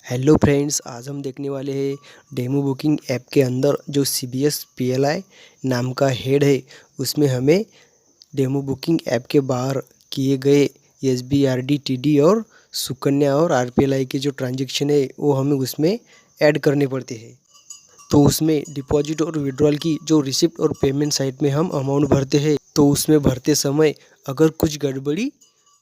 Hello friends, आज हम देखने वाले हैं डेमो बुकिंग ऐप के अंदर जो CBS PLI नाम का हेड है उसमें हमें डेमो बुकिंग ऐप के बाहर किए गए SBRD TD और सुकन्या और RPLI के जो ट्रांजैक्शन है वो हमें उसमें ऐड करने पड़ते हैं। तो उसमें डिपॉजिट और विड्रॉल की जो रिसिप्ट और पेमेंट साइट में हम अमाउंट भरते हैं, तो उसमें भरते समय अगर कुछ गड़बड़ी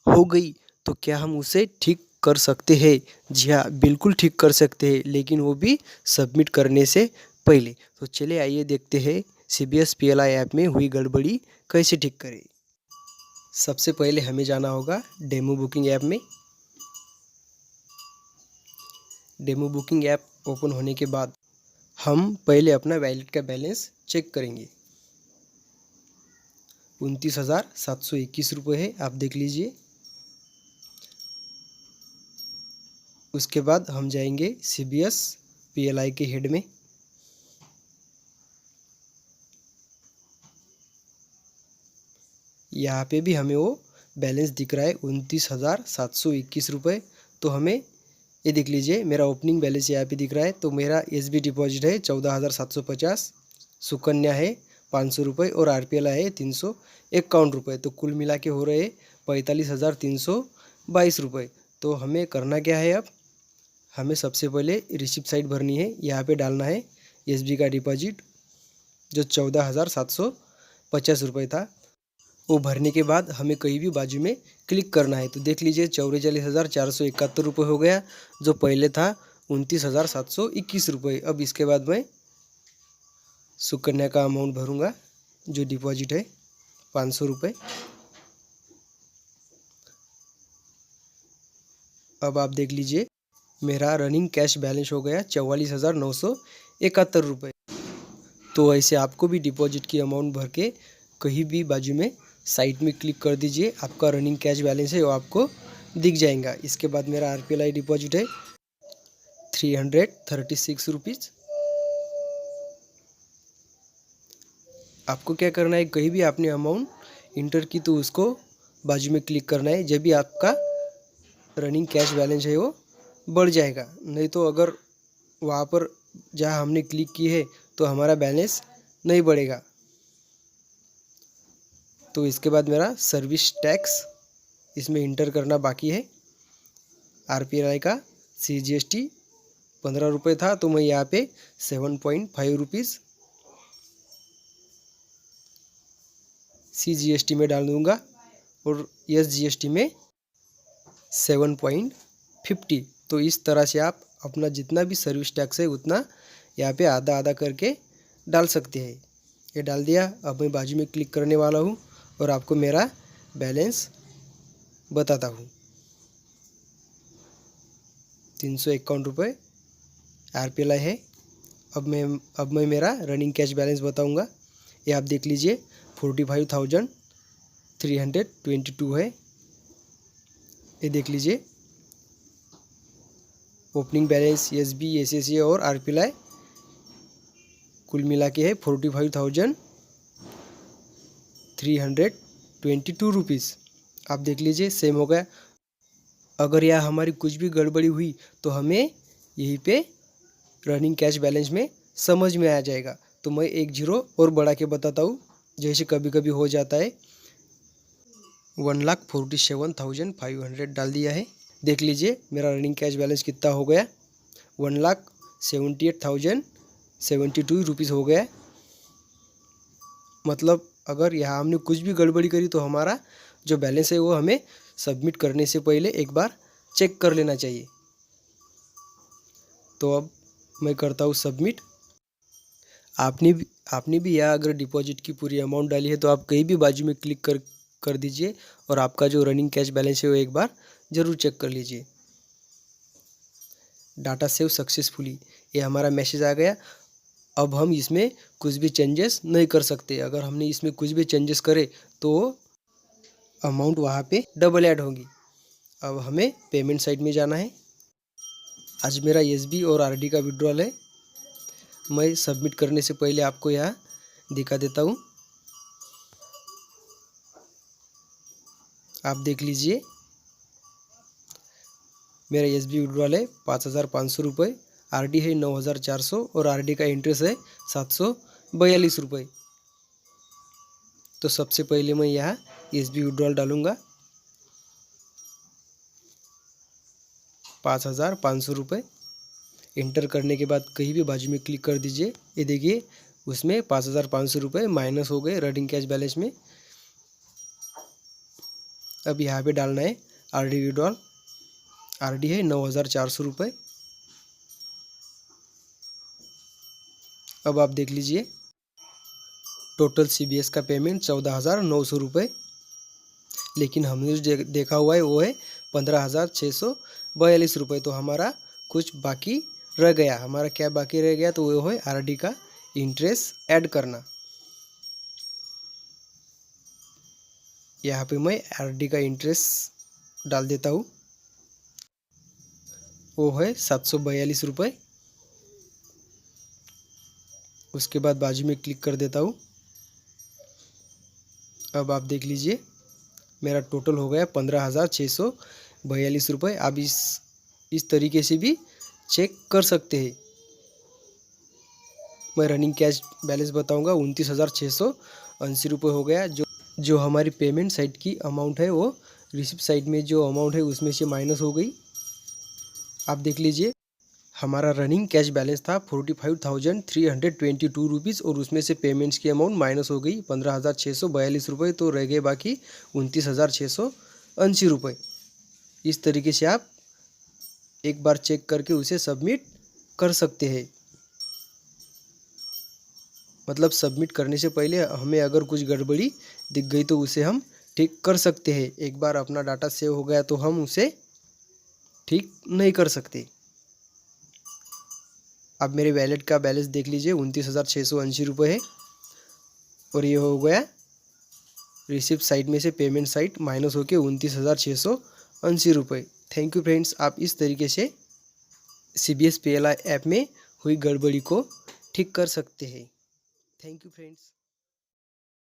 हो गई तो क्या हम उसे ठीक कर सकते हैं? जी हाँ, बिल्कुल ठीक कर सकते हैं, लेकिन वो भी सबमिट करने से पहले। तो चलिए आइए देखते हैं CBS PLI ऐप में हुई गड़बड़ी कैसे ठीक करें। सबसे पहले हमें जाना होगा डेमो बुकिंग ऐप में। डेमो बुकिंग ऐप ओपन होने के बाद हम पहले अपना वैलेट का बैलेंस चेक करेंगे। 29,721 रुपये है, आप देख लीजिए। उसके बाद हम जाएंगे CBS PLI के हेड में। यहाँ पे भी हमें वो बैलेंस दिख रहा है 29,721 रुपये। तो हमें ये देख लीजिए, मेरा ओपनिंग बैलेंस यहाँ पे दिख रहा है। तो मेरा SB डिपॉजिट है 14,750, सुकन्या है 500 रुपये और RPLI है 351 रुपये। तो कुल मिला के हो रहे 45,322 रुपये। तो हमें करना क्या है? अब हमें सबसे पहले रिसिप्ट साइड भरनी है। यहाँ पे डालना है SB का डिपॉजिट जो 14,750 रुपये था। वो भरने के बाद हमें कहीं भी बाजू में क्लिक करना है। तो देख लीजिए 44,471 रुपये हो गया, जो पहले था 29,721 रुपये। अब इसके बाद मैं सुकन्या का अमाउंट भरूंगा जो डिपॉजिट है 500 रुपये। अब आप देख लीजिए मेरा रनिंग कैश बैलेंस हो गया 44,971 रुपये। तो ऐसे आपको भी डिपॉजिट की अमाउंट भर के कहीं भी बाजू में साइट में क्लिक कर दीजिए, आपका रनिंग कैश बैलेंस है वो आपको दिख जाएगा। इसके बाद मेरा RPLI डिपॉजिट है 336 रुपीज़। आपको क्या करना है, कहीं भी आपने अमाउंट इंटर की तो उसको बाजू में क्लिक करना है, जब भी आपका रनिंग कैश बैलेंस है वो बढ़ जाएगा। नहीं तो अगर वहाँ पर जहाँ हमने क्लिक की है तो हमारा बैलेंस नहीं बढ़ेगा। तो इसके बाद मेरा सर्विस टैक्स इसमें इंटर करना बाकी है। RPLI का CGST 15 रुपये था, तो मैं यहाँ पे 7.5 रुपीज़ CGST में डाल दूँगा और SGST में 7.50। तो इस तरह से आप अपना जितना भी सर्विस टैक्स है उतना यहाँ पे आधा आधा करके डाल सकते हैं। ये डाल दिया। अब मैं बाजू में क्लिक करने वाला हूँ और आपको मेरा बैलेंस बताता हूँ। 351 रुपये RPLI है। अब मैं मेरा रनिंग कैश बैलेंस बताऊँगा। ये आप देख लीजिए 45,322 है। ये देख लीजिए ओपनिंग बैलेंस SB SSA और RPLI कुल मिला के है 45,322 रुपीज़। आप देख लीजिए सेम हो गया। अगर यह हमारी कुछ भी गड़बड़ी हुई तो हमें यहीं पे रनिंग कैश बैलेंस में समझ में आ जाएगा। तो मैं एक जीरो और बढ़ा के बताता हूँ, जैसे कभी कभी हो जाता है। 1,47,500 डाल दिया है। देख लीजिए मेरा रनिंग कैश बैलेंस कितना हो गया, 1,78,072 रुपीज़ हो गया। मतलब अगर यहाँ हमने कुछ भी गड़बड़ी करी तो हमारा जो बैलेंस है वो हमें सबमिट करने से पहले एक बार चेक कर लेना चाहिए। तो अब मैं करता हूँ सबमिट। आपने भी यहाँ अगर डिपॉजिट की पूरी अमाउंट डाली है तो आप कहीं भी बाजू में क्लिक कर दीजिए और आपका जो रनिंग कैश बैलेंस है वो एक बार ज़रूर चेक कर लीजिए। डाटा सेव सक्सेसफुली ये हमारा मैसेज आ गया। अब हम इसमें कुछ भी चेंजेस नहीं कर सकते। अगर हमने इसमें कुछ भी चेंजेस करे तो अमाउंट वहाँ पे डबल ऐड होगी। अब हमें पेमेंट साइड में जाना है। आज मेरा SB और RD का विड्रॉल है। मैं सबमिट करने से पहले आपको यहाँ दिखा देता हूँ। आप देख लीजिए मेरा एसबी विड्रॉल है 5,500 रुपये, आरडी है 9,400 और आरडी का इंटरेस्ट है 742 रुपये। तो सबसे पहले मैं यहाँ एसबी विड्रॉल डालूँगा 5,500 रुपये। इंटर करने के बाद कहीं भी बाजू में क्लिक कर दीजिए। ये देखिए उसमें 5,500 रुपये माइनस हो गए रनिंग कैश बैलेंस में। अब यहाँ पे डालना है आरडी विड्रॉल। आरडी है 9,400 रुपये। अब आप देख लीजिए टोटल सीबीएस का पेमेंट 14,900 रुपये, लेकिन हमने जो देखा हुआ है वो है 15,642 रुपये। तो हमारा कुछ बाकी रह गया। हमारा क्या बाकी रह गया, तो वो है आरडी का इंटरेस्ट ऐड करना। यहाँ पे मैं आरडी का इंटरेस्ट डाल देता हूँ, वो है 742 रुपये। उसके बाद बाजू में क्लिक कर देता हूँ। अब आप देख लीजिए मेरा टोटल हो गया 15,642 रुपये। आप इस तरीके से भी चेक कर सकते हैं। मैं रनिंग कैश बैलेंस बताऊंगा 29,680 रुपये हो गया। जो हमारी पेमेंट साइड की अमाउंट है वो रिसिप्ट साइड में जो अमाउंट है उसमें से माइनस हो गई। आप देख लीजिए हमारा रनिंग कैश बैलेंस था 45,322 रुपीज़ और उसमें से पेमेंट्स की अमाउंट माइनस हो गई 15,642 रुपये। तो रह गए बाकी 29,680 रुपये। इस तरीके से आप एक बार चेक करके उसे सबमिट कर सकते हैं। मतलब सबमिट करने से पहले हमें अगर कुछ गड़बड़ी दिख गई तो उसे हम ठीक कर सकते हैं। एक बार अपना डाटा सेव हो गया तो हम उसे ठीक नहीं कर सकते। अब मेरे वैलेट का बैलेंस देख लीजिए 29,680 रुपये है और ये हो गया रिसिप्ट साइड में से पेमेंट साइड माइनस होकर 29,680 रुपये। Thank you friends. आप इस तरीके से CBS PLI ऐप में हुई गड़बड़ी को ठीक कर सकते हैं। Thank you friends.